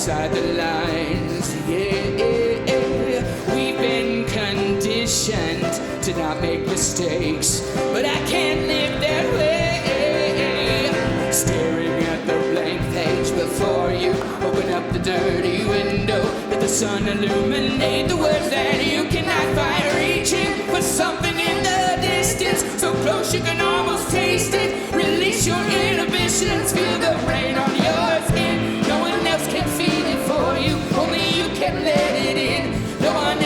inside the lines. Yeah, we've been conditioned to not make mistakes, but I can't live that way. Staring at the blank page before you, open up the dirty window, let the sun illuminate the words that you cannot find. Reaching for something in the distance, so close you can almost taste it. Release your inhibitions, feel the rain on your skin. No one else can feel it for you, only you can let it in. No one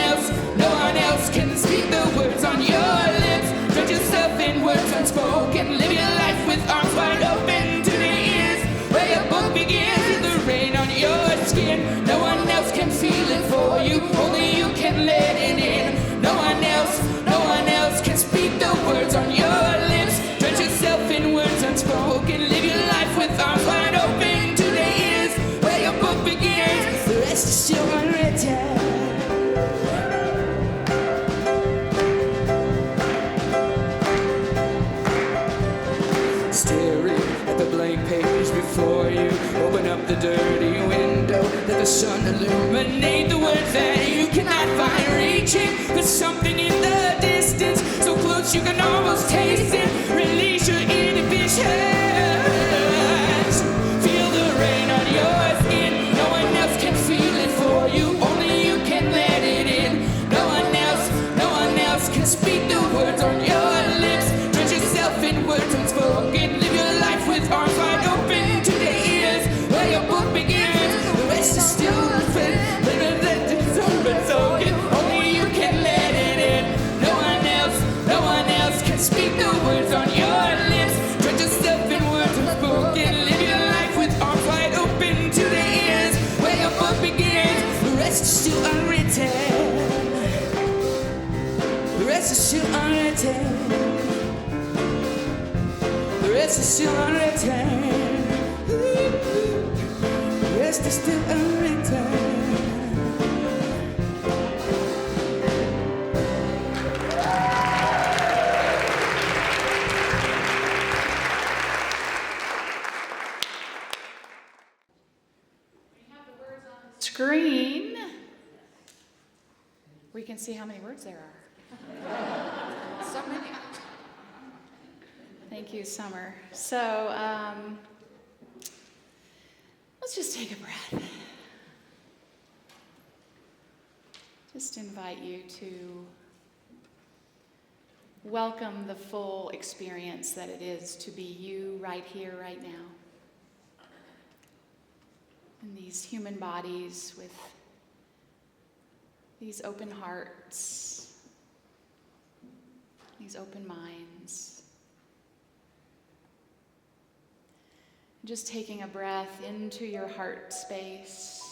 else can speak the words on your lips. Drown yourself in words unspoken, live your life with arms wide open to the ears where your book begins. Feel the rain on your skin. No one else can feel it for you, only you can let it in. No one else can speak the words on your lips. Drown yourself in words unspoken, live your life with arms wide open to the ears where your book begins. The rest is still unwritten. Staring at the blank page before you, open up the dirty window, let the sun illuminate the words that you cannot find. Reaching for something in the distance, so close you can almost taste it. Release your inhibitions, feel the rain on your skin. No one else can feel it for you, only you can let it in. No one else can speak the words on your lips. Drown yourself in words unspoken, live your life with arms wide open to the ears where your book begins. The rest is still open, let it soaking, only you can let it in. No one else can speak the words on your lips. Drown yourself in words unspoken, live your life with arms wide open to the ears where your book begins. The rest is still unwritten. The rest is still unwritten. The rest is still unwritten. The rest is still unwritten. Screen, we can see how many words there are. So many. Thank you, Summer. So let's just take a breath. Just invite you to welcome the full experience that it is to be you right here, right now. In these human bodies with these open hearts, these open minds. Just taking a breath into your heart space.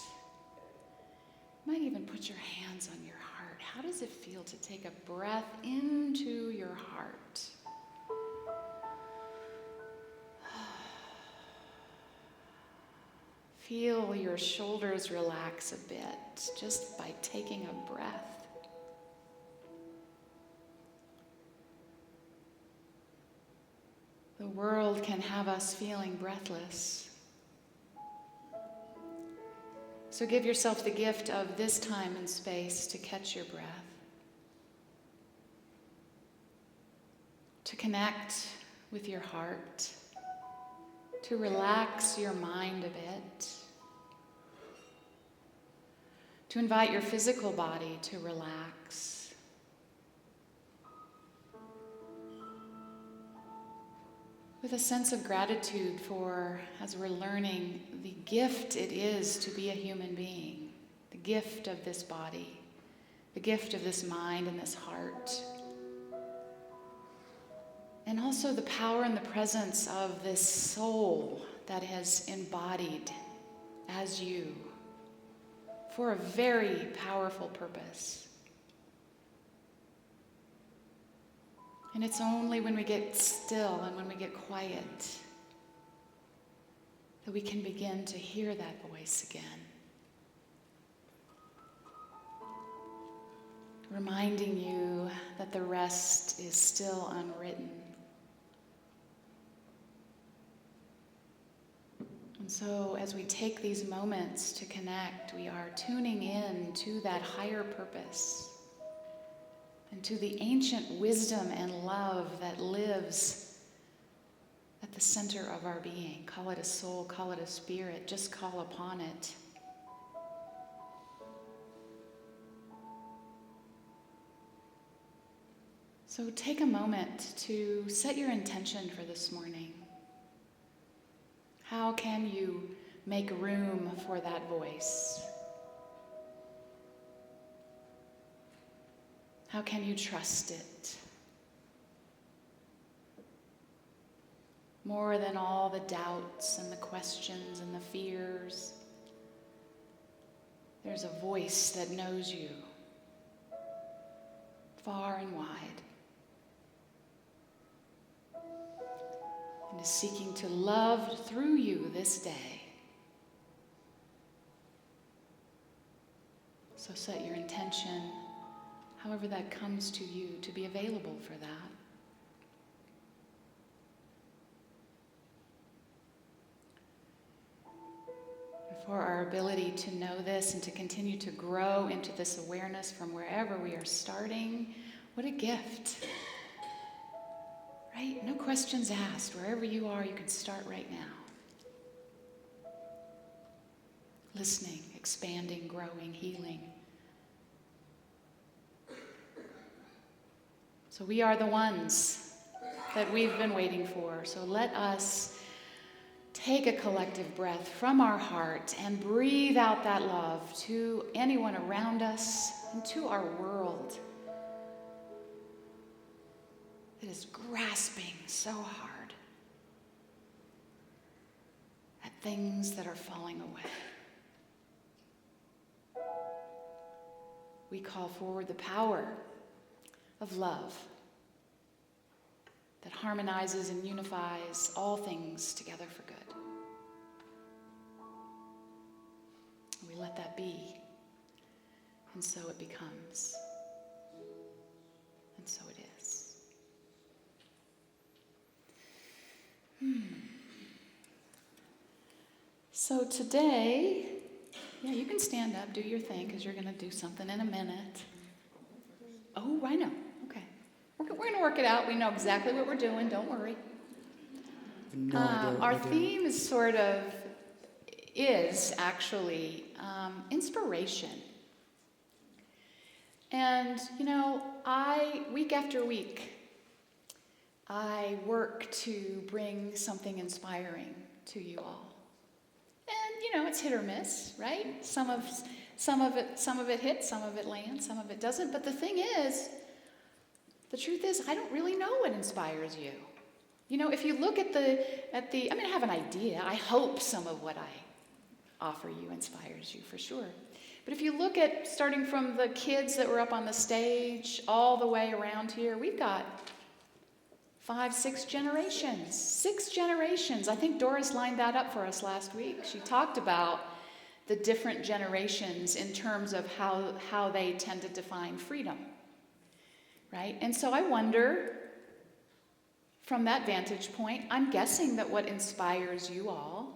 You might even put your hands on your heart. How does it feel to take a breath into your heart? Feel your shoulders relax a bit just by taking a breath. The world can have us feeling breathless. So give yourself the gift of this time and space to catch your breath, to connect with your heart, to relax your mind a bit, to invite your physical body to relax. With a sense of gratitude for, as we're learning, the gift it is to be a human being, the gift of this body, the gift of this mind and this heart. And also the power and the presence of this soul that has embodied as you for a very powerful purpose. And it's only when we get still and when we get quiet that we can begin to hear that voice again. Reminding you that the rest is still unwritten. And so as we take these moments to connect, we are tuning in to that higher purpose and to the ancient wisdom and love that lives at the center of our being. Call it a soul, call it a spirit, just call upon it. So take a moment to set your intention for this morning. How can you make room for that voice? How can you trust it? More than all the doubts and the questions and the fears, there's a voice that knows you far and wide and is seeking to love through you this day. So set your intention, however that comes to you, to be available for that. And for our ability to know this and to continue to grow into this awareness from wherever we are starting, what a gift. Right? No questions asked. Wherever you are, you can start right now. Listening, expanding, growing, healing. So we are the ones that we've been waiting for. So let us take a collective breath from our heart and breathe out that love to anyone around us and to our world that is grasping so hard at things that are falling away. We call forward the power of love that harmonizes and unifies all things together for good. We let that be, and so it becomes, and so it is. So today, you can stand up, do your thing, because you're going to do something in a minute. Oh, I know. Okay. We're going to work it out. We know exactly what we're doing. Don't worry. Our theme is actually inspiration. And, week after week, I work to bring something inspiring to you all. And, it's hit or miss, right? Some of it hits, some of it lands, some of it doesn't. But the truth is, I don't really know what inspires you. If you look at I have an idea. I hope some of what I offer you inspires you for sure. But if you look at starting from the kids that were up on the stage all the way around here, we've got 6 generations. 6 generations. I think Doris lined that up for us last week. She talked about the different generations in terms of how they tend to define freedom. Right? And so I wonder, from that vantage point, I'm guessing that what inspires you all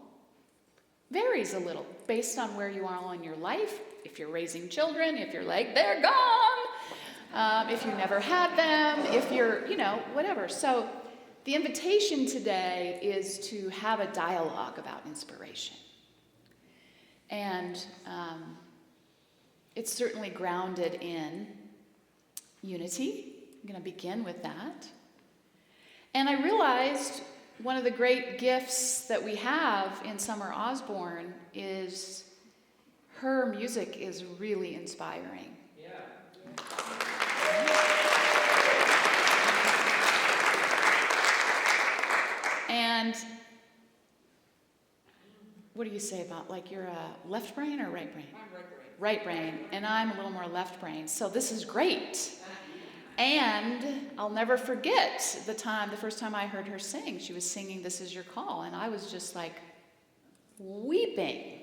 varies a little based on where you are in your life. If you're raising children, if you're like, they're gone. If you never had them, if you're, whatever. So the invitation today is to have a dialogue about inspiration. And it's certainly grounded in unity. I'm going to begin with that. And I realized one of the great gifts that we have in Summer Osborne is her music is really inspiring. And what do you say about, you're a left brain or right brain? I'm right brain. Right brain, and I'm a little more left brain. So this is great. And I'll never forget the first time I heard her sing. She was singing This Is Your Call, and I was just weeping.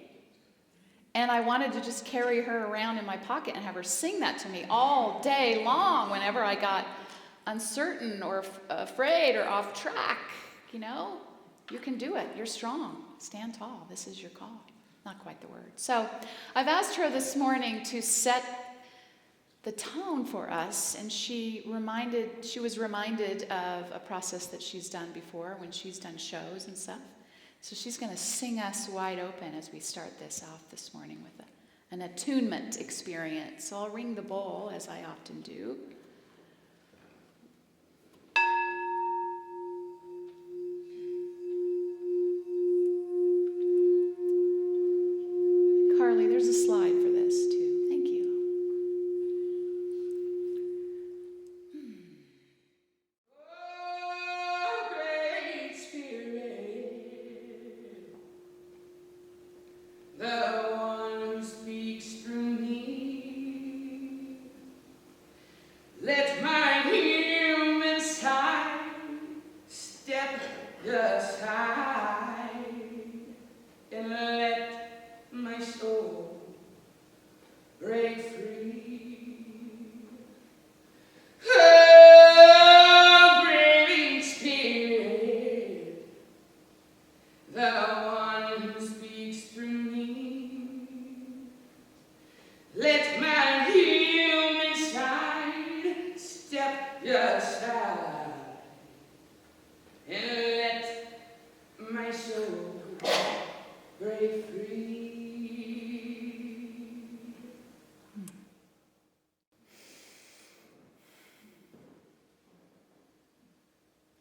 And I wanted to just carry her around in my pocket and have her sing that to me all day long whenever I got uncertain or afraid or off track, You can do it. You're strong. Stand tall. This is your call. Not quite the word. So I've asked her this morning to set the tone for us, and she was reminded of a process that she's done before when she's done shows and stuff. So she's going to sing us wide open as we start this off this morning with an attunement experience. So I'll ring the bowl, as I often do. Carly, there's a slide for this too. Thank you. Oh, great Spirit, the one who speaks through me, let my human side step aside and let my soul break free. Oh, breathing Spirit, the one who speaks through me, let my human side step aside and let my soul break free.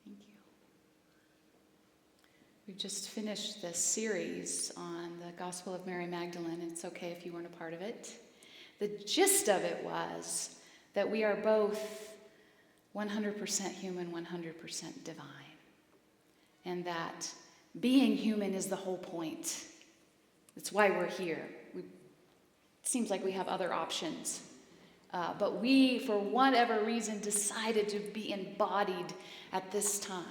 Thank you. We've just finished this series on the Gospel of Mary Magdalene. It's okay if you weren't a part of it. The gist of it was that we are both 100% human, 100% divine. And that being human is the whole point. It's why we're here. It seems like we have other options. But we, for whatever reason, decided to be embodied at this time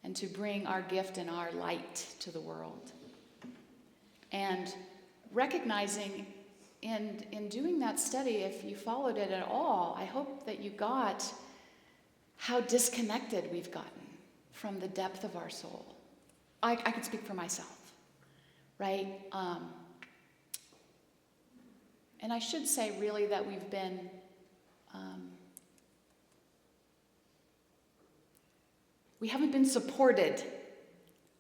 and to bring our gift and our light to the world. And recognizing in doing that study, if you followed it at all, I hope that you got how disconnected we've gotten from the depth of our soul. I can speak for myself, right? And I should say really that we've been we haven't been supported.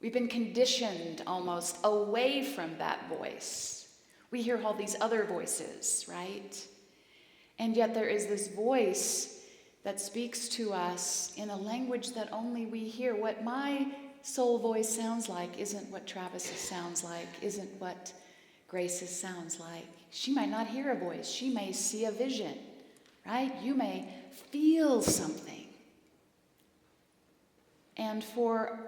We've been conditioned almost away from that voice. We hear all these other voices, right? And yet there is this voice that speaks to us in a language that only we hear. What my soul voice sounds like isn't what Travis's sounds like, isn't what Grace's sounds like. She might not hear a voice. She may see a vision, right? You may feel something. And for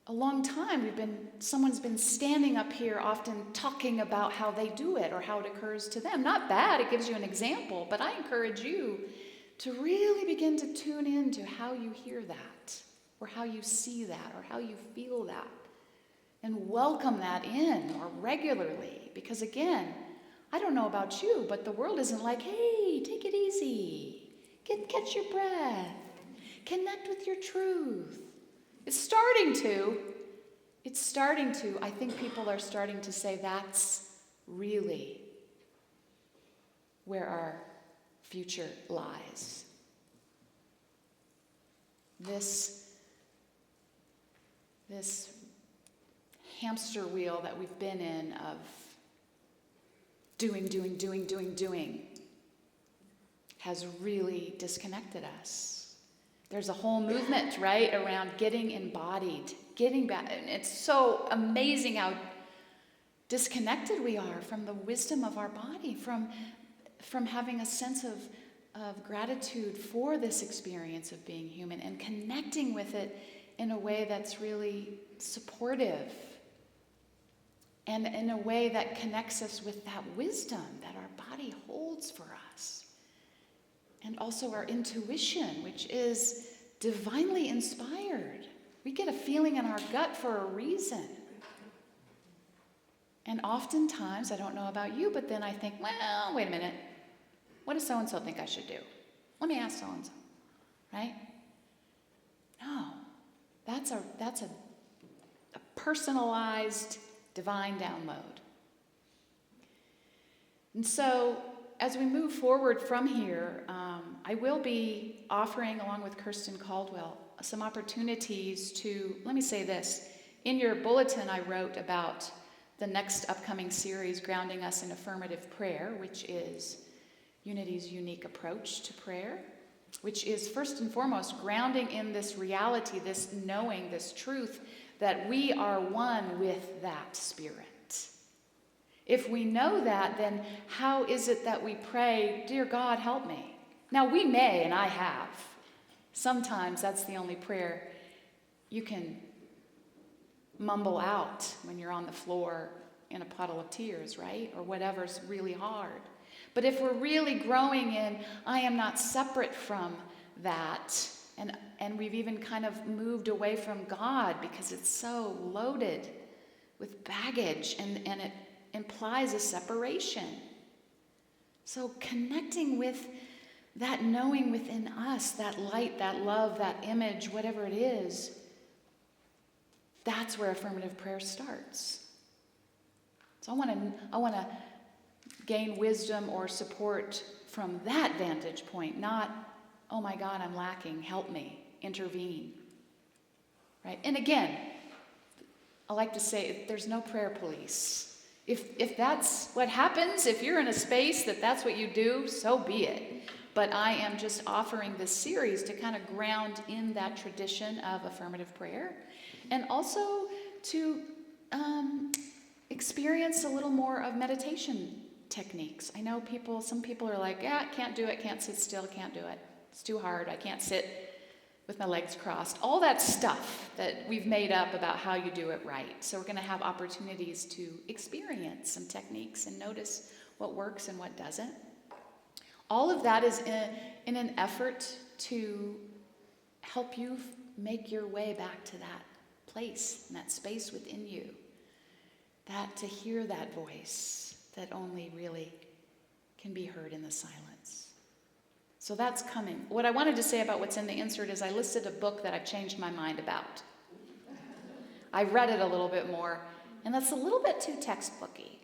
a long time, someone's been standing up here often talking about how they do it or how it occurs to them. Not bad, it gives you an example, but I encourage you to really begin to tune into how you hear that or how you see that or how you feel that and welcome that in more regularly. Because again, I don't know about you, but the world isn't like, hey, take it easy, catch your breath, connect with your truth. It's starting to. I think people are starting to say that's really where our future lies. This hamster wheel that we've been in of doing has really disconnected us. There's a whole movement, right, around getting embodied, getting back. And it's so amazing how disconnected we are from the wisdom of our body, from having a sense of gratitude for this experience of being human and connecting with it in a way that's really supportive and in a way that connects us with that wisdom that our body holds for us. And also our intuition, which is divinely inspired. We get a feeling in our gut for a reason. And oftentimes, I don't know about you, but then I think, well, wait a minute. What does so-and-so think I should do? Let me ask so-and-so, right? No. That's a personalized divine download. And so as we move forward from here, I will be offering, along with Kirsten Caldwell, some opportunities to, let me say this. In your bulletin, I wrote about the next upcoming series, Grounding Us in Affirmative Prayer, which is Unity's unique approach to prayer, which is first and foremost grounding in this reality, this knowing, this truth that we are one with that Spirit. If we know that, then how is it that we pray, "Dear God, help me"? Now, we may, and I have. Sometimes that's the only prayer you can mumble out when you're on the floor in a puddle of tears, right? Or whatever's really hard. But if we're really growing in, I am not separate from that, and we've even kind of moved away from God because it's so loaded with baggage, and it implies a separation. So connecting with that knowing within us, that light, that love, that image, whatever it is, that's where affirmative prayer starts. So I want to gain wisdom or support from that vantage point, not, "Oh my God, I'm lacking, help me, intervene." Right? And again, I like to say there's no prayer police. If that's what happens, if you're in a space that's what you do, so be it. But I am just offering this series to kind of ground in that tradition of affirmative prayer, and also to experience a little more of meditation techniques. I know some people are like, "Yeah, can't do it, can't sit still, can't do it. It's too hard, I can't sit with my legs crossed." All that stuff that we've made up about how you do it right. So we're going to have opportunities to experience some techniques and notice what works and what doesn't. All of that is in an effort to help you make your way back to that place and that space within you. That to hear that voice that only really can be heard in the silence. So that's coming. What I wanted to say about what's in the insert is I listed a book that I've changed my mind about. I read it a little bit more, and that's a little bit too textbooky.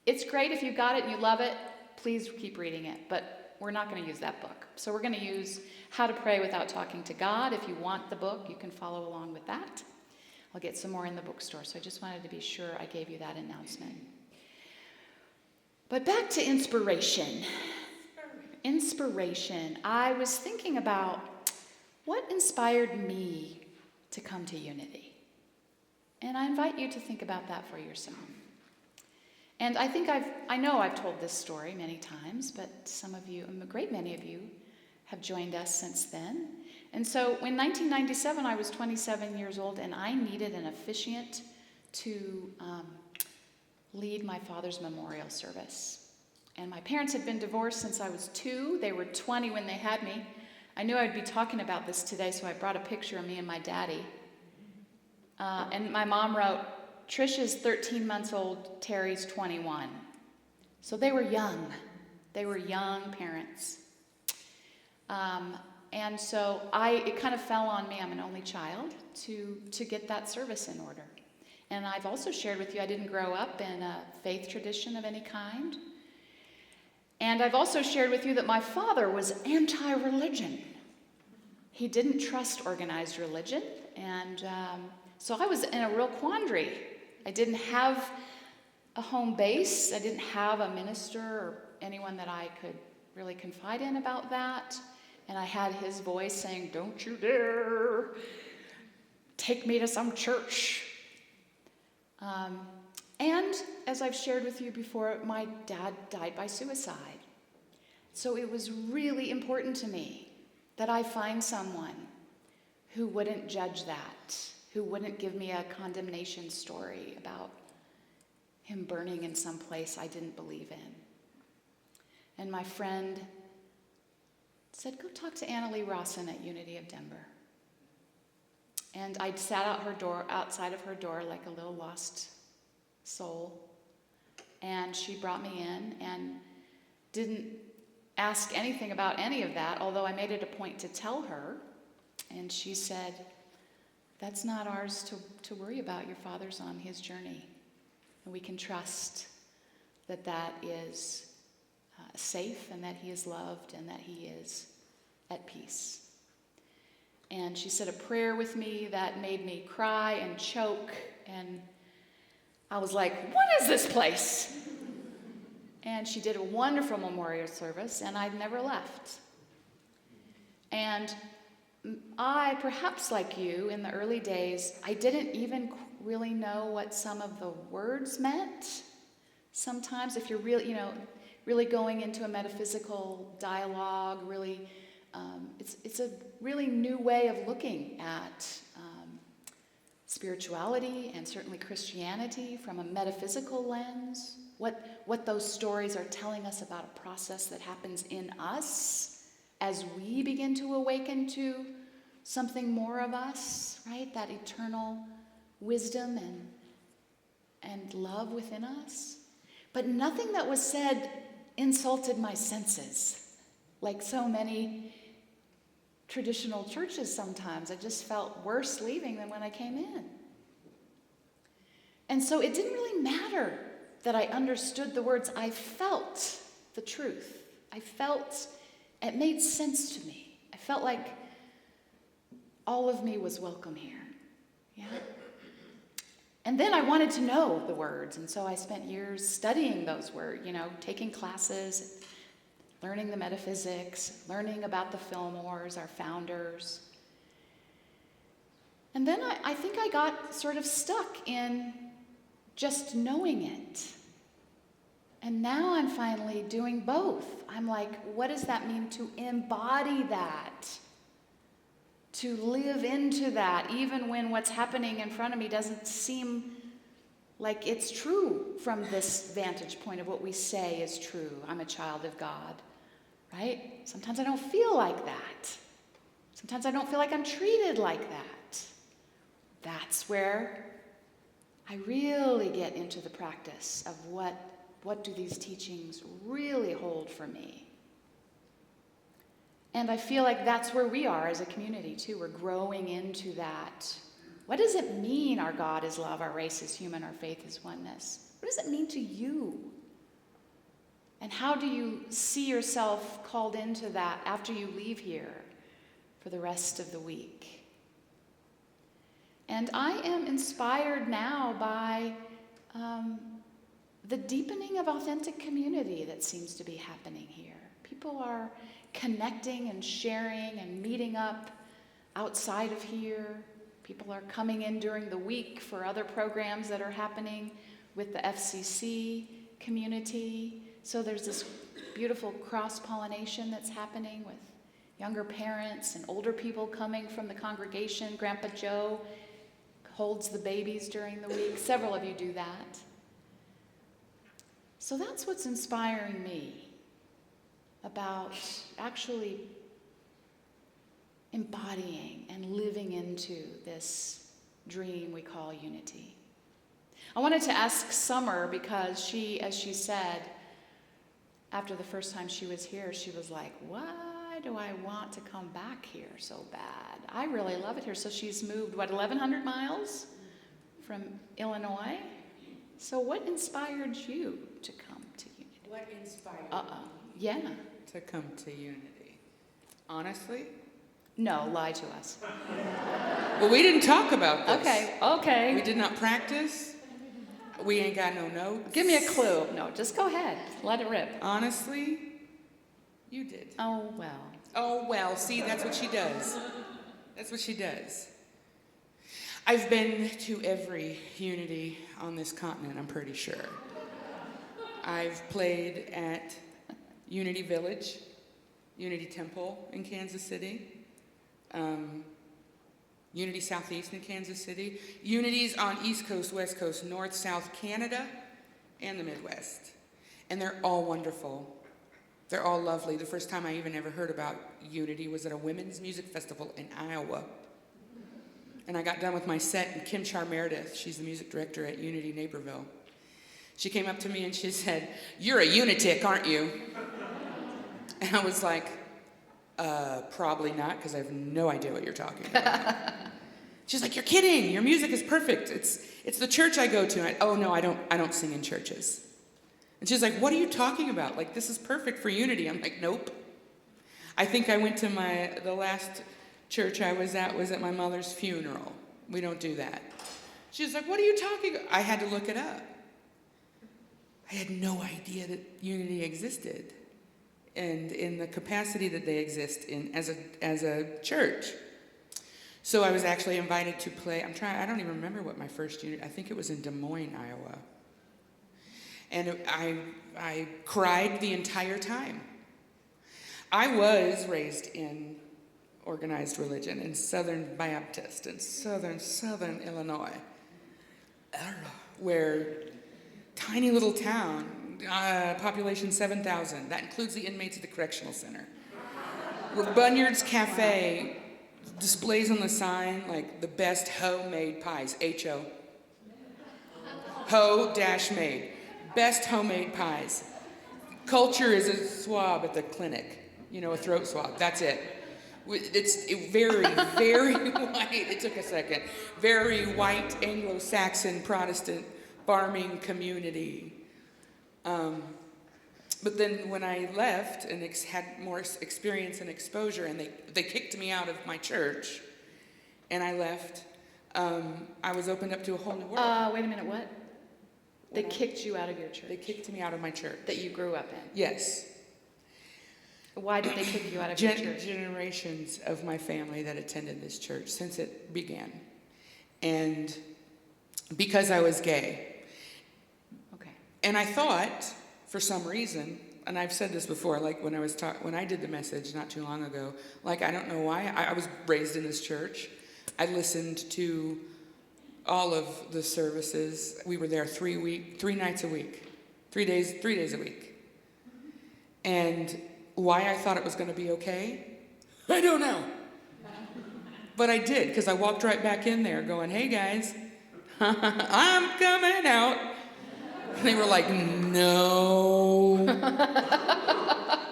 It's great if you got it and you love it, please keep reading it, but we're not going to use that book. So we're going to use How to Pray Without Talking to God. If you want the book, you can follow along with that. I'll get some more in the bookstore, so I just wanted to be sure I gave you that announcement. But back to inspiration. Inspiration. I was thinking about what inspired me to come to Unity. And I invite you to think about that for yourself. And I know I've told this story many times, but some of you, a great many of you, have joined us since then. And so in 1997, I was 27 years old, and I needed an officiant to lead my father's memorial service. And my parents had been divorced since I was 2. They were 20 when they had me. I knew I'd be talking about this today, so I brought a picture of me and my daddy. And my mom wrote, "Trish is 13 months old, Terry's 21. So they were young. They were young parents. And so it kind of fell on me, I'm an only child, to get that service in order. And I've also shared with you I didn't grow up in a faith tradition of any kind. And I've also shared with you that my father was anti-religion. He didn't trust organized religion, and so I was in a real quandary. I didn't have a home base. I didn't have a minister or anyone that I could really confide in about that. And I had his voice saying, "Don't you dare take me to some church." And as I've shared with you before, my dad died by suicide. So it was really important to me that I find someone who wouldn't judge that, who wouldn't give me a condemnation story about him burning in some place I didn't believe in. And my friend said, "Go talk to Annalie Rawson at Unity of Denver." And I sat outside of her door like a little lost soul. And she brought me in and didn't ask anything about any of that, although I made it a point to tell her. And she said, that's not ours to worry about. Your Father's on his journey. And we can trust that that is safe and that he is loved and that he is at peace. And she said a prayer with me that made me cry and choke. And I was like, what is this place? And she did a wonderful memorial service, and I'd never left. And I, perhaps like you, in the early days, I didn't even really know what some of the words meant. Sometimes if you're really going into a metaphysical dialogue, really, it's a really new way of looking at spirituality and certainly Christianity from a metaphysical lens. What those stories are telling us about a process that happens in us as we begin to awaken to something more of us, right? That eternal wisdom and love within us. But nothing that was said insulted my senses, like so many traditional churches sometimes. I just felt worse leaving than when I came in. And so it didn't really matter that I understood the words. I felt the truth. It made sense to me. I felt like all of me was welcome here. Yeah. And then I wanted to know the words, and so I spent years studying those words, taking classes, learning the metaphysics, learning about the Fillmores, our founders. And then I think I got sort of stuck in just knowing it. And now I'm finally doing both. I'm like, what does that mean to embody that? To live into that, even when what's happening in front of me doesn't seem like it's true from this vantage point of what we say is true. I'm a child of God, right? Sometimes I don't feel like that. Sometimes I don't feel like I'm treated like that. That's where I really get into the practice of what do these teachings really hold for me. And I feel like that's where we are as a community, too. We're growing into that. What does it mean our God is love, our race is human, our faith is oneness? What does it mean to you? And how do you see yourself called into that after you leave here for the rest of the week? And I am inspired now by the deepening of authentic community that seems to be happening here. People are connecting and sharing and meeting up outside of here. People are coming in during the week for other programs that are happening with the FCC community. So there's this beautiful cross-pollination that's happening with younger parents and older people coming from the congregation. Grandpa Joe holds the babies during the week. Several of you do that. So that's what's inspiring me about actually embodying and living into this dream we call unity. I wanted to ask Summer because she, as she said, after the first time she was here, she was like, why do I want to come back here so bad? I really love it here. So she's moved, 1,100 miles from Illinois? So what inspired you to come to Unity? What inspired Yeah. to come to Unity? Honestly? No, lie to us. Well, we didn't talk about this. Okay. We did not practice. We ain't got no notes. Give me a clue. No, just go ahead. Let it rip. Honestly, you did. Oh, well. Oh, well, see, that's what she does. That's what she does. I've been to every Unity on this continent, I'm pretty sure. I've played at Unity Village, Unity Temple in Kansas City, Unity Southeast in Kansas City, Unities on East Coast, West Coast, North, South Canada, and the Midwest. And they're all wonderful. They're all lovely. The first time I even ever heard about Unity was at a women's music festival in Iowa. And I got done with my set, and Kim Char Meredith, she's the music director at Unity Naperville. She came up to me and she said, "You're a unitic, aren't you?" And I was like, probably not, because I have no idea what you're talking about. She's like, you're kidding. Your music is perfect. It's the church I go to. Oh, no, I don't sing in churches. And she's like, what are you talking about? Like, this is perfect for unity. I'm like, nope. I think I went to the last church I was at my mother's funeral. We don't do that. She's like, what are you talking about? I had to look it up. I had no idea that unity existed and in the capacity that they exist in as a church. So I was actually invited to play. I don't even remember what my first unit. I think it was in Des Moines, Iowa. And I cried the entire time. I was raised in organized religion in Southern Baptist in Southern Illinois, where tiny little town, population 7,000. That includes the inmates at the correctional center. Where Bunyard's Cafe displays on the sign like the best homemade pies, H-O. Ho-made. Best homemade pies. Culture is a swab at the clinic, a throat swab. That's it. It's very, very white. It took a second. Very white Anglo-Saxon Protestant farming community. But then when I left and had more experience and exposure, and they kicked me out of my church, and I left, I was opened up to a whole new world. Wait a minute, what? They kicked you out of your church? They kicked me out of my church. That you grew up in? Yes. Why did they kick you out of your church? Generations of my family that attended this church since it began. And because I was gay. Okay. And I thought, for some reason, and I've said this before, like when I did the message not too long ago, like I don't know why, I was raised in this church. I listened to all of the services. We were there 3 nights a week, 3 days a week. And why I thought it was going to be okay, I don't know. But I did, because I walked right back in there going, hey guys, I'm coming out. And they were like, no.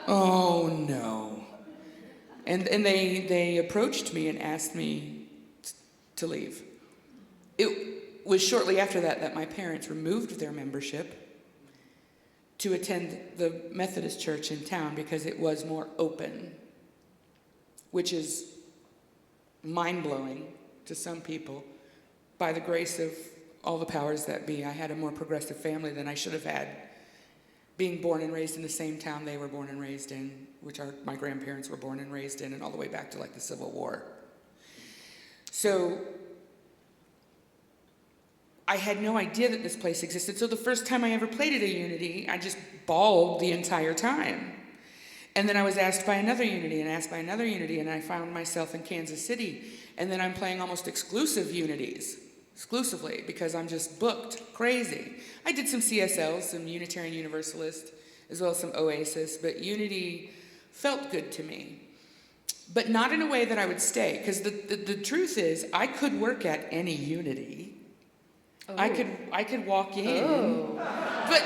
Oh no. And they approached me and asked me to leave. It was shortly after that my parents removed their membership to attend the Methodist church in town because it was more open, which is mind-blowing to some people. By the grace of all the powers that be, I had a more progressive family than I should have had, being born and raised in the same town they were born and raised in, which my grandparents were born and raised in, and all the way back to like the Civil War. So I had no idea that this place existed. So the first time I ever played at a Unity, I just bawled the entire time. And then I was asked by another Unity and asked by another Unity, and I found myself in Kansas City. And then I'm playing almost exclusively, because I'm just booked crazy. I did some CSLs, some Unitarian Universalist, as well as some Oasis, but Unity felt good to me. But not in a way that I would stay, because the truth is, I could work at any Unity. Oh. I could walk in, but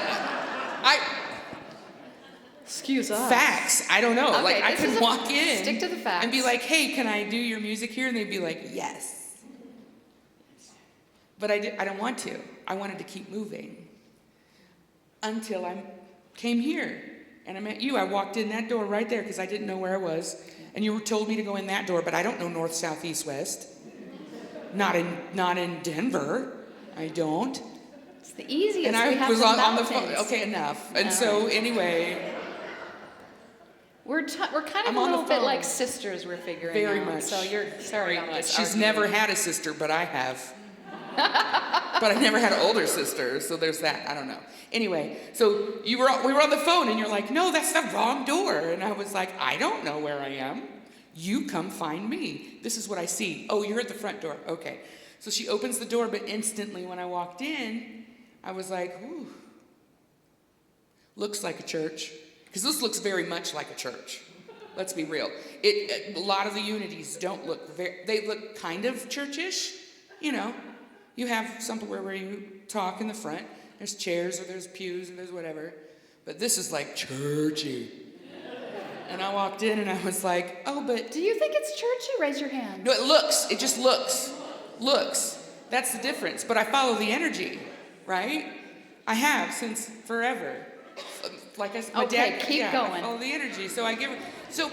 excuse us. Facts. I don't know. Okay, like I could walk in, stick to the facts, and be like, "Hey, can I do your music here?" And they'd be like, "Yes." But I don't want to. I wanted to keep moving until I came here and I met you. I walked in that door right there because I didn't know where I was, and you told me to go in that door, but I don't know north, south, east, west. Not in Denver. I don't. It's the easiest. And I was on the phone. Okay, enough. And so anyway, we're kind of a little bit like sisters. We're figuring very out. much. So you're sorry about this. She's never had a sister, but I have. But I never had an older sister, so there's that. I don't know. Anyway, so we were on the phone, and you're like, "No, that's the wrong door." And I was like, "I don't know where I am. You come find me. This is what I see. Oh, you're at the front door. Okay." So she opens the door, but instantly when I walked in, I was like, "Ooh, looks like a church." Because this looks very much like a church. Let's be real. A lot of the Unities don't look they look kind of churchish, you know. You have somewhere where you talk in the front. There's chairs or there's pews or there's whatever. But this is like churchy. And I walked in and I was like, "Oh, but..." Do you think it's churchy? Raise your hand. No, it just looks. looks. That's the difference. But I follow the energy, right? I have since forever. Like my dad. Keep going. I follow the energy. So I give.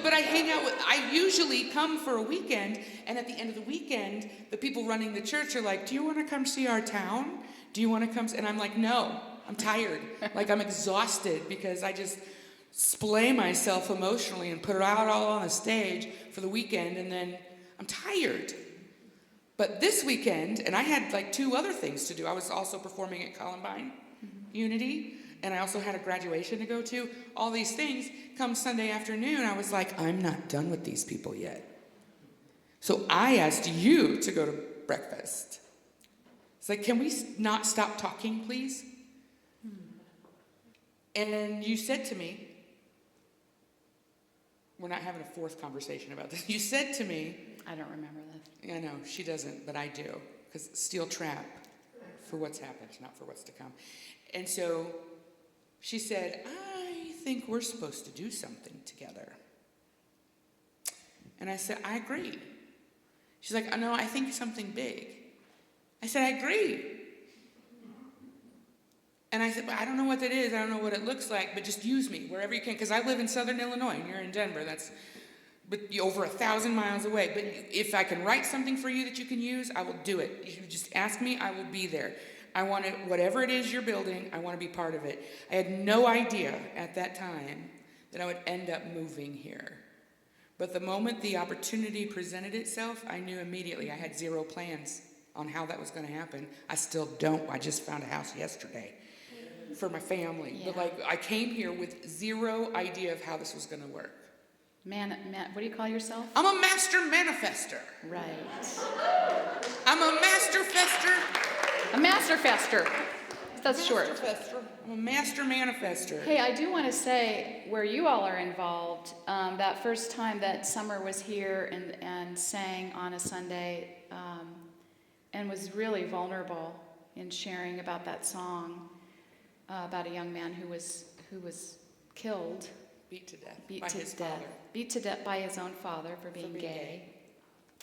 But I hang out with. I usually come for a weekend, and at the end of the weekend, the people running the church are like, "Do you want to come see our town? Do you want to come?" And I'm like, "No, I'm tired. Like I'm exhausted because I just splay myself emotionally and put it out all on the stage for the weekend, and then I'm tired." But this weekend, and I had like 2 other things to do. I was also performing at Columbine Unity, and I also had a graduation to go to. All these things. Come Sunday afternoon, I was like, I'm not done with these people yet. So I asked you to go to breakfast. It's like, can we not stop talking, please? And you said to me, we're not having a 4th conversation about this. You said to me, I don't remember this. I know, she doesn't, but I do. Because steel trap for what's happened, not for what's to come. And so she said, I think we're supposed to do something together. And I said, I agree. She's like, oh, no, I think something big. I said, I agree. And I said, well, I don't know what that is. I don't know what it looks like, but just use me wherever you can. Because I live in Southern Illinois, and you're in Denver. That's over 1,000 miles away. But if I can write something for you that you can use, I will do it. You just ask me, I will be there. I want it, whatever it is you're building, I want to be part of it. I had no idea at that time that I would end up moving here. But the moment the opportunity presented itself, I knew immediately. I had 0 plans on how that was going to happen. I still don't. I just found a house yesterday for my family. Yeah. But I came here with 0 idea of how this was going to work. What do you call yourself? I'm a master manifester. Right. I'm a master fester. A master fester. That's short. I'm a master manifester. Hey, I do want to say where you all are involved, that first time that Summer was here and sang on a Sunday and was really vulnerable in sharing about that song about a young man who was killed. Beat to death Beat to death by his own father for being gay.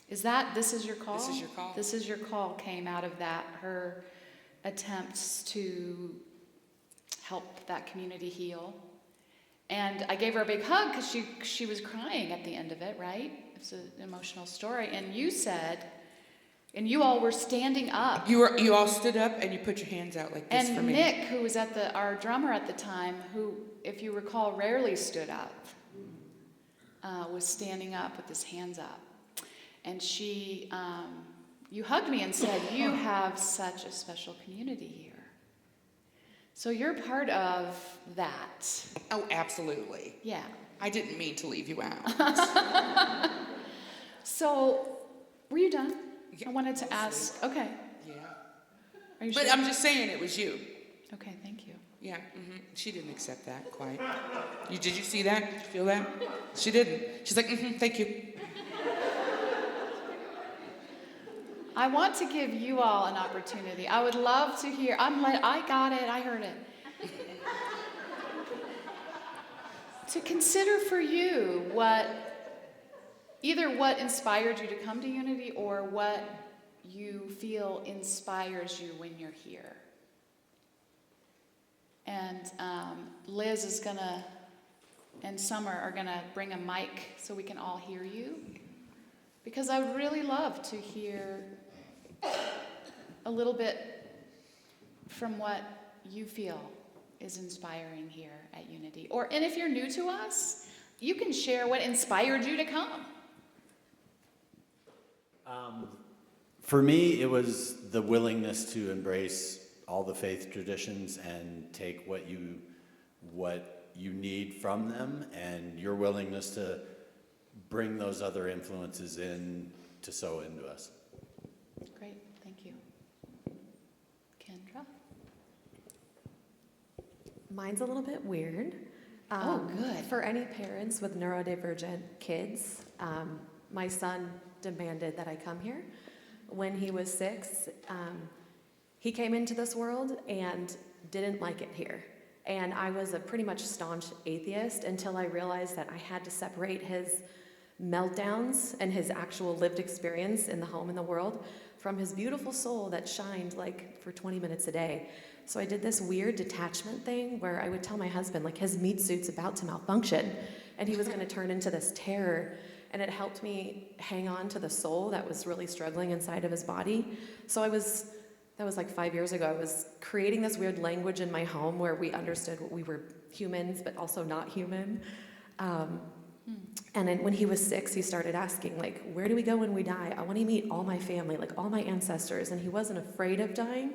This is your call? This is your call. This is your call came out of that, her attempts to help that community heal. And I gave her a big hug because she was crying at the end of it, right? It's an emotional story. And you said, and you all were standing up. You all stood up and you put your hands out like this and for me. Nick, who was our drummer at the time, who, if you recall, rarely stood up, was standing up with his hands up. And you hugged me and said, you have such a special community here. So you're part of that. Oh, absolutely. Yeah. I didn't mean to leave you out. So, were you done? Yeah, I wanted to ask. Okay. Yeah. Are you But sure? I'm just saying it was you. Okay, thank you. Yeah. She didn't accept that quite. Did you see that? Did you feel that? She didn't. She's like, thank you. I want to give you all an opportunity. I would love to hear. I got it. I heard it. To consider for you either what inspired you to come to Unity or what you feel inspires you when you're here. And Liz is and Summer are gonna bring a mic so we can all hear you. Because I would really love to hear a little bit from what you feel is inspiring here at Unity. And if you're new to us, you can share what inspired you to come. For me, it was the willingness to embrace all the faith traditions and take what you need from them, and your willingness to bring those other influences in to sow into us. Great, thank you. Kendra? Mine's a little bit weird. Good. For any parents with neurodivergent kids, my son demanded that I come here. When he was 6, he came into this world and didn't like it here. And I was a pretty much staunch atheist until I realized that I had to separate his meltdowns and his actual lived experience in the home and the world from his beautiful soul that shined like for 20 minutes a day. So I did this weird detachment thing where I would tell my husband like his meat suit's about to malfunction and he was going to turn into this terror, and it helped me hang on to the soul that was really struggling inside of his body. So that was like 5 years ago, I was creating this weird language in my home where we understood what we were humans but also not human. And then when he was 6, he started asking, like, where do we go when we die? I want to meet all my family, like all my ancestors. And he wasn't afraid of dying,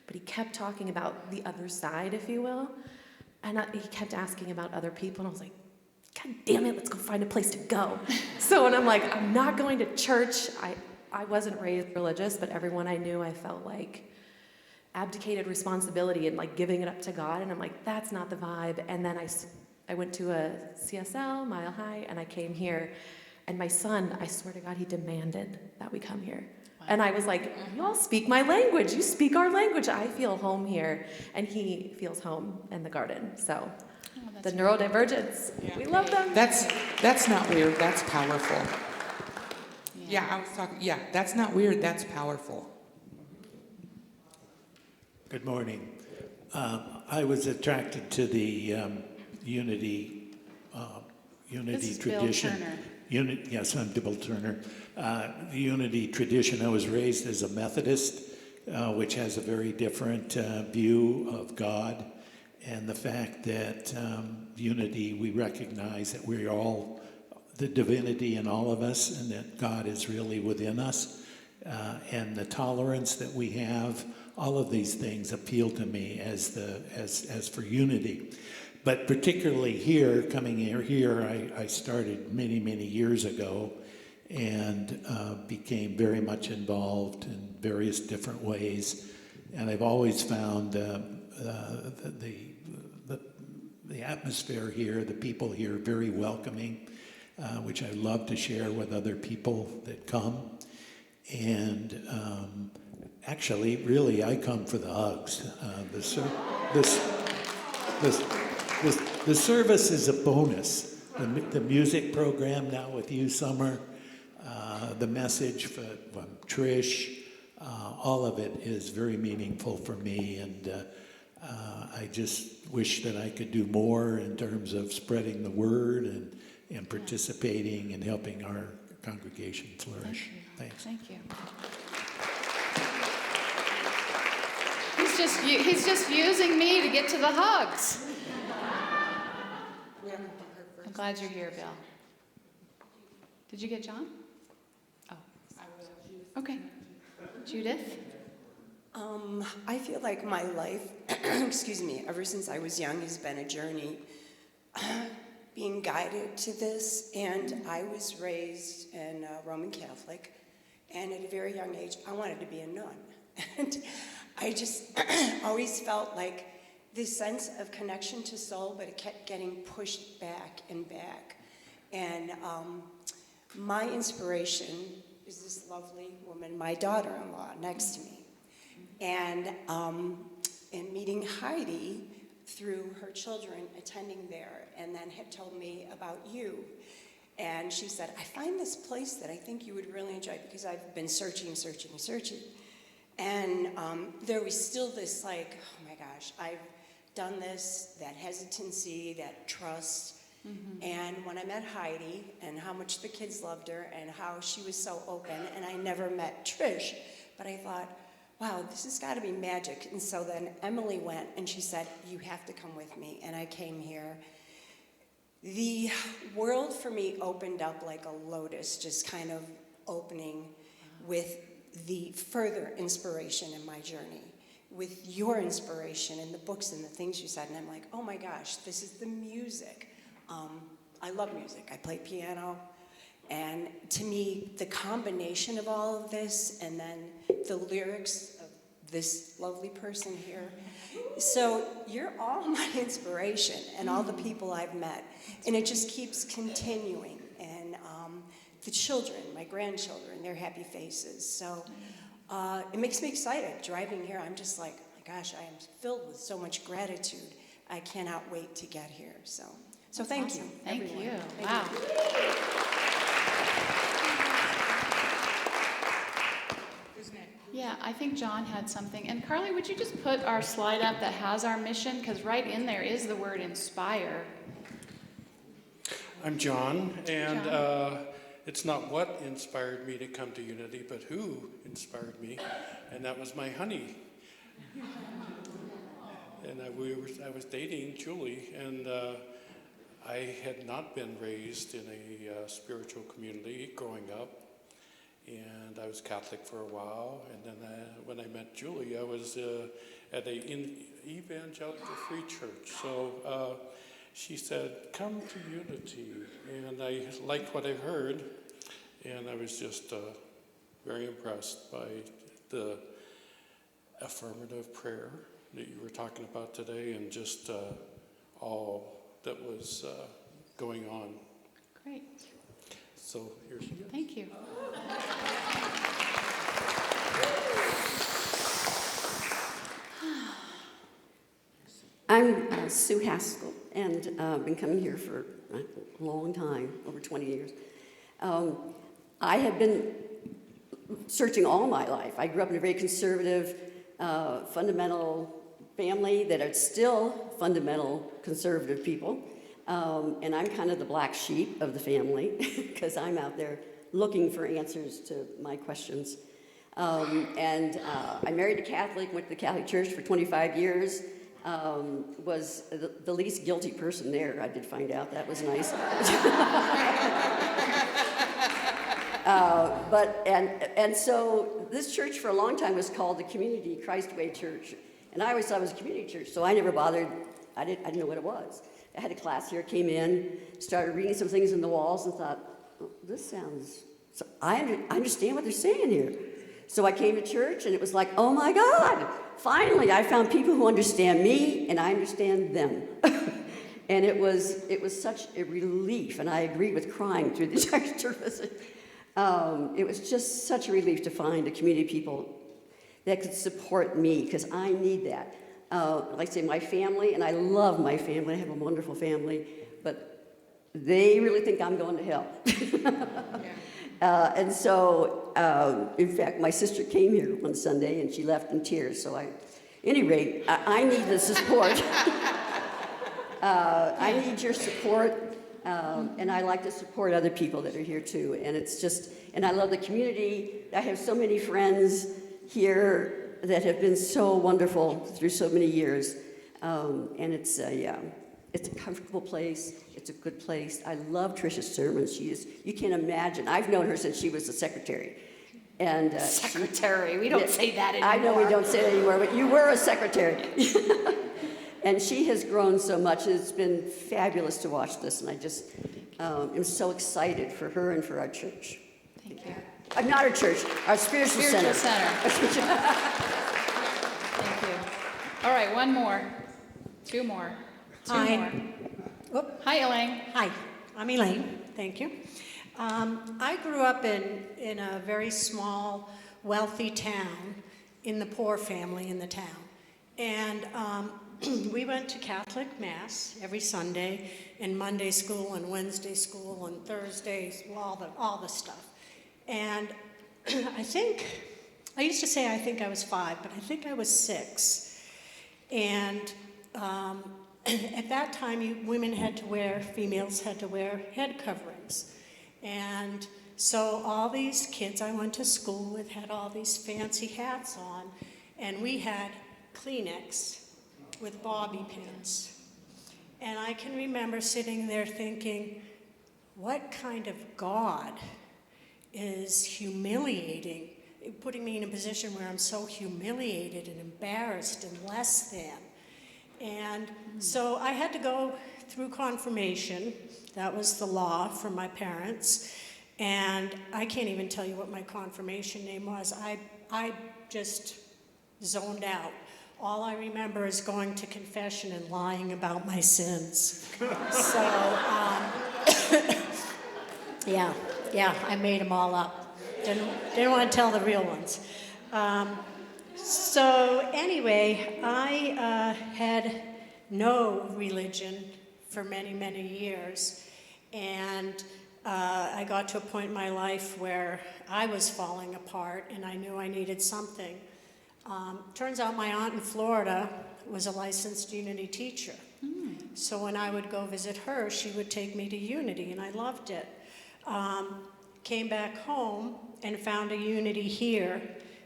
but he kept talking about the other side, if you will. And he kept asking about other people. And I was like, God damn it, let's go find a place to go. So, and I'm like, I'm not going to church. I wasn't raised religious, but everyone I knew, I felt like abdicated responsibility and like giving it up to God. And I'm like, that's not the vibe. And then I went to a CSL, Mile High, and I came here. And my son, I swear to God, he demanded that we come here. Wow. And I was like, you all speak my language. You speak our language. I feel home here. And he feels home in the garden. So the neurodivergents, we love them. That's not weird. That's powerful. Yeah, I was talking. Yeah, that's not weird. That's powerful. Good morning. I was attracted to the unity This is tradition. Bill Turner. Yes, I'm Bill Turner. The unity tradition. I was raised as a Methodist, which has a very different view of God, and the fact that unity, we recognize that we're all the divinity in all of us, and that God is really within us, and the tolerance that we have. All of these things appeal to me as for unity. But particularly here, coming here, I started many years ago and became very much involved in various different ways. And I've always found the atmosphere here, the people here, very welcoming, which I love to share with other people that come. And actually, really, I come for the hugs. The service is a bonus. The music program now with you, Summer, the message from Trish, all of it is very meaningful for me, and I just wish that I could do more in terms of spreading the word and participating and helping our congregation flourish. Thanks. Thank you. He's just using me to get to the hugs. I'm glad you're here, Bill. Did you get John? Oh. Okay. Judith? I feel like my life, excuse me, ever since I was young has been a journey being guided to this. And I was raised in Roman Catholic, and at a very young age, I wanted to be a nun. And I just always felt like this sense of connection to soul, but it kept getting pushed back and back. And my inspiration is this lovely woman, my daughter-in-law, next to me. And in meeting Heidi through her children attending there, and then had told me about you. And she said, I find this place that I think you would really enjoy, because I've been searching. And there was still this like, oh my gosh, I've done this, that hesitancy, that trust. Mm-hmm. And when I met Heidi and how much the kids loved her and how she was so open, and I never met Trish, but I thought, wow, this has got to be magic. And so then Emily went and she said, you have to come with me. And I came here. The world for me opened up like a lotus, just kind of opening with the further inspiration in my journey, with your inspiration and the books and the things you said. And I'm like, oh my gosh, this is the music. I love music. I play piano. And to me, the combination of all of this and then the lyrics of this lovely person here. So you're all my inspiration and all the people I've met. And it just keeps continuing. And the children, my grandchildren, their happy faces. So it makes me excited driving here. I'm just like, oh my gosh, I am filled with so much gratitude. I cannot wait to get here. So thank you. Thank everyone. you. Thank Wow. you. John had something. And Carly, would you just put our slide up that has our mission? Because right in there is the word inspire. I'm John, and it's not what inspired me to come to Unity, but who inspired me, and that was my honey. And I was dating Julie, and I had not been raised in a spiritual community growing up, and I was Catholic for a while, and then when I met Julie, I was at an evangelical free church. So she said, come to Unity, and I liked what I heard, and I was just very impressed by the affirmative prayer that you were talking about today, and just all that was going on. Great. So here she is. Thank you. I'm Sue Haskell, and I've been coming here for a long time, over 20 years. I have been searching all my life. I grew up in a very conservative, fundamental family that are still fundamental conservative people. And I'm kind of the black sheep of the family because I'm out there looking for answers to my questions. I married a Catholic, went to the Catholic Church for 25 years, was the least guilty person there. I did find out. That was nice. So this church for a long time was called the Community Christ Way Church. And I always thought it was a community church, so I never bothered. I didn't know what it was. I had a class here, came in, started reading some things in the walls, and thought, oh, this sounds, so I understand what they're saying here. So I came to church, and it was like, oh my God, finally I found people who understand me, and I understand them. And it was such a relief, and I agreed with crying through the entire service. It was just such a relief to find a community of people that could support me, because I need that. Like I say, my family, and I love my family, I have a wonderful family, but they really think I'm going to hell. In fact, my sister came here one Sunday, and she left in tears, so at any rate, I need the support. I need your support, and I like to support other people that are here too, and I love the community. I have so many friends here that have been so wonderful through so many years, and it's a comfortable place. It's a good place. I love Trish's sermons. You can't imagine. I've known her since she was a secretary. And Secretary, we don't say that anymore. I know we don't say that anymore, but you were a secretary. And she has grown so much. It's been fabulous to watch this, and I just am so excited for her and for our church. Thank you. Not our church, our spiritual center. Thank you. All right, one more. Two more. Hi. More. Whoop. Hi, Elaine. Hi, I'm Elaine. Thank you. I grew up in a very small, wealthy town, in the poor family in the town. And we went to Catholic Mass every Sunday, and Monday school, and Wednesday school, and Thursdays, all the stuff. And I used to say I think I was 5, but I think I was 6. And at that time, females had to wear head coverings. And so all these kids I went to school with had all these fancy hats on, and we had Kleenex with bobby pins. And I can remember sitting there thinking, what kind of God is humiliating, putting me in a position where I'm so humiliated and embarrassed and less than. And so I had to go through confirmation. That was the law from my parents. And I can't even tell you what my confirmation name was. I just zoned out. All I remember is going to confession and lying about my sins. So, yeah, I made them all up. Didn't want to tell the real ones. So anyway, I had no religion for many, many years. And I got to a point in my life where I was falling apart and I knew I needed something. Turns out my aunt in Florida was a licensed Unity teacher. So when I would go visit her, she would take me to Unity, and I loved it. Came back home and found a Unity here,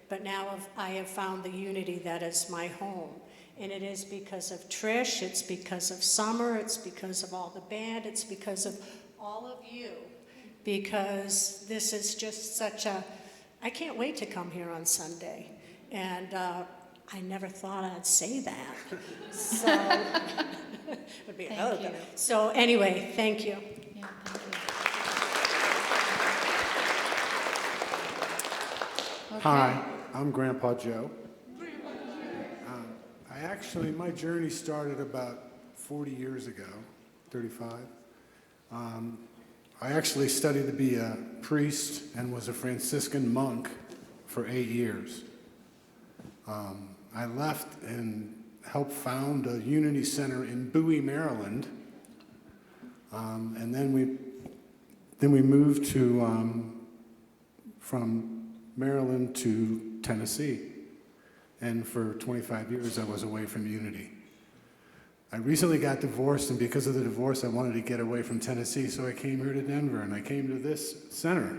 but now I have found the Unity that is my home. And it is because of Trish, it's because of Summer, it's because of all the band, it's because of all of you. Because this is just such a, I can't wait to come here on Sunday. And I never thought I'd say that. So, would be Thank you. So anyway, thank you. Yeah, thank you. Okay. Hi, I'm Grandpa Joe. My journey started about 40 years ago, 35. I actually studied to be a priest and was a Franciscan monk for 8 years. I left and helped found a Unity Center in Bowie, Maryland, and then we moved to from Maryland to Tennessee. And for 25 years, I was away from Unity. I recently got divorced, and because of the divorce, I wanted to get away from Tennessee, so I came here to Denver, and I came to this center.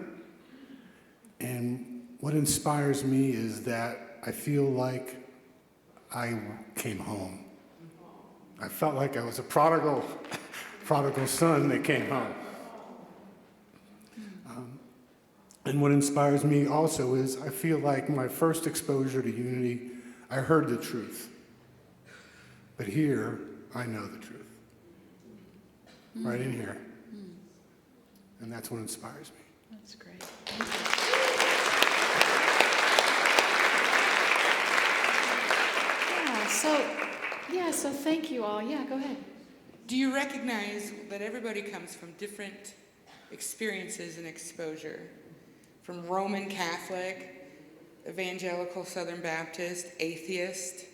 And what inspires me is that I feel like I came home. I felt like I was a prodigal son that came home. And what inspires me also is I feel like my first exposure to Unity, I heard the truth. But here, I know the truth. Right in here. And that's what inspires me. That's great. So thank you all. Yeah, go ahead. Do you recognize that everybody comes from different experiences and exposure? From Roman Catholic, evangelical Southern Baptist, atheist,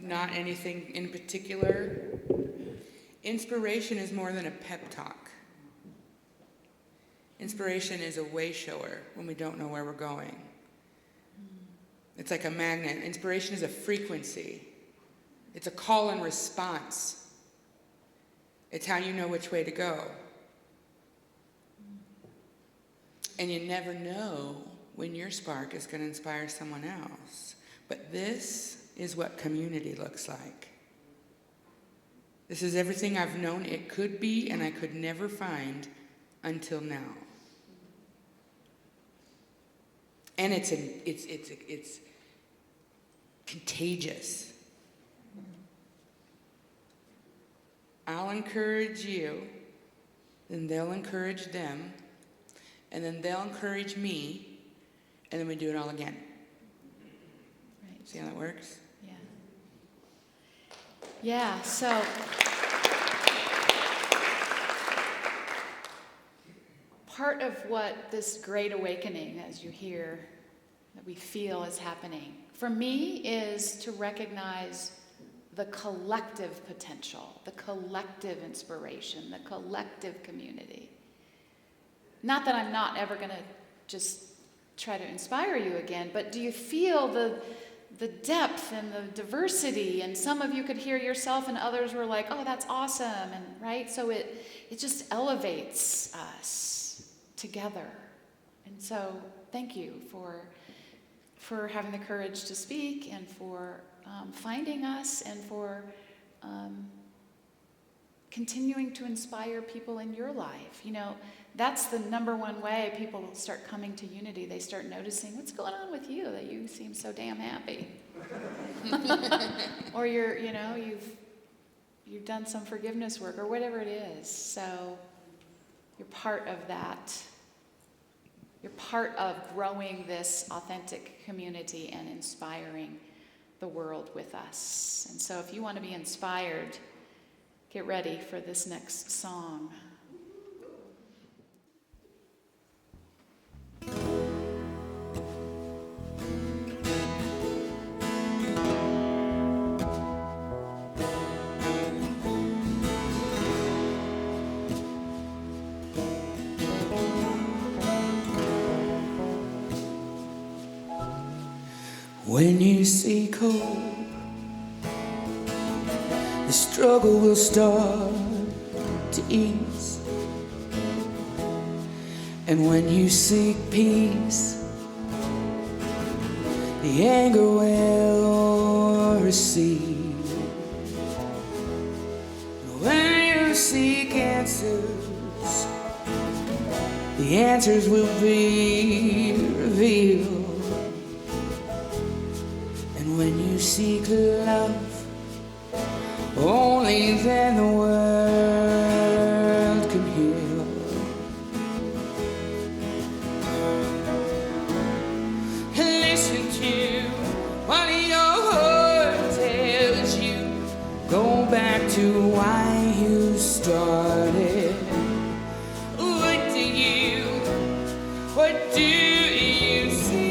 not anything in particular. Inspiration is more than a pep talk. Inspiration is a way shower when we don't know where we're going. It's like a magnet. Inspiration is a frequency. It's a call and response. It's how you know which way to go. And you never know when your spark is going to inspire someone else. But this is what community looks like. This is everything I've known it could be and I could never find until now. And it's contagious. I'll encourage you, then they'll encourage them, and then they'll encourage me, and then we do it all again. Right. See how that works? Yeah. Yeah, so part of what this great awakening, as you hear, that we feel is happening, for me is to recognize the collective potential, the collective inspiration, the collective community. Not that I'm not ever going to just try to inspire you again, but do you feel the depth and the diversity? And some of you could hear yourself and others were like, oh, that's awesome, and right? So it just elevates us together. And so thank you for having the courage to speak and for finding us and for continuing to inspire people in your life. You know, that's the number one way people start coming to Unity. They start noticing what's going on with you, that you seem so damn happy. Or you've done some forgiveness work or whatever it is. So you're part of that. You're part of growing this authentic community and inspiring the world with us. And so if you want to be inspired, get ready for this next song. When you seek hope, the struggle will start to ease. And when you seek peace, the anger will recede. And when you seek answers, the answers will be revealed. And when you seek love, only then the world can heal. Listen to what your heart tells you. Go back to why you started. What do you see?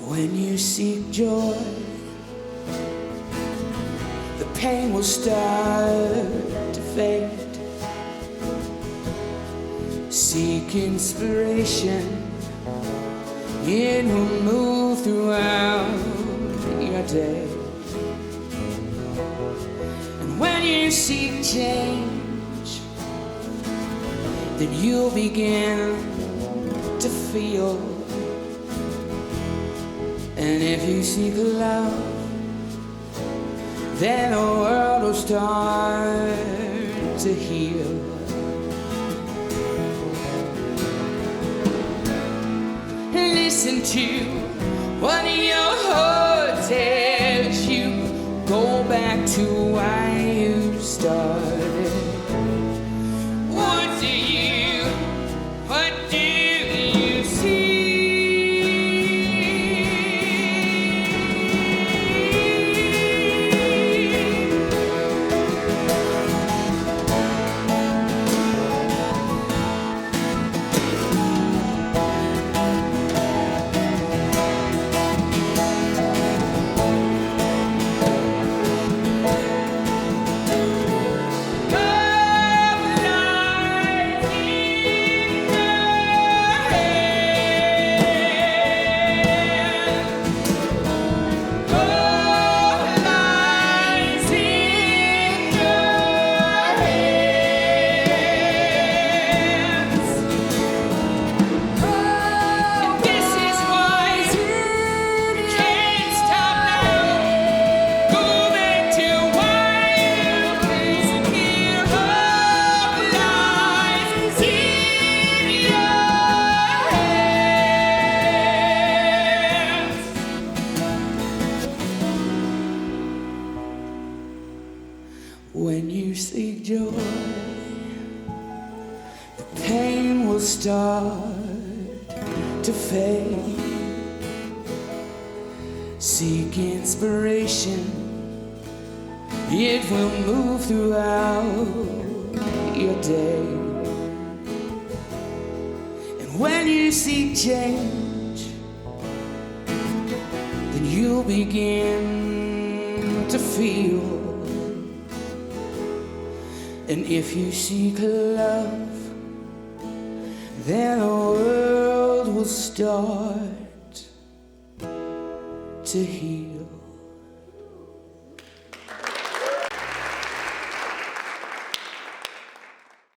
When you seek joy, the pain will start to fade. Seek inspiration, it will move throughout your day. And when you seek change, then you'll begin to feel. And if you seek love, then the world will start to heal. Listen to what your heart tells you. Go back to why you started. What do you see? When you seek joy, the pain will start to fade. Seek inspiration, it will move throughout your day. And when you seek change, then you'll begin to feel. And if you seek love, then the world will start to heal.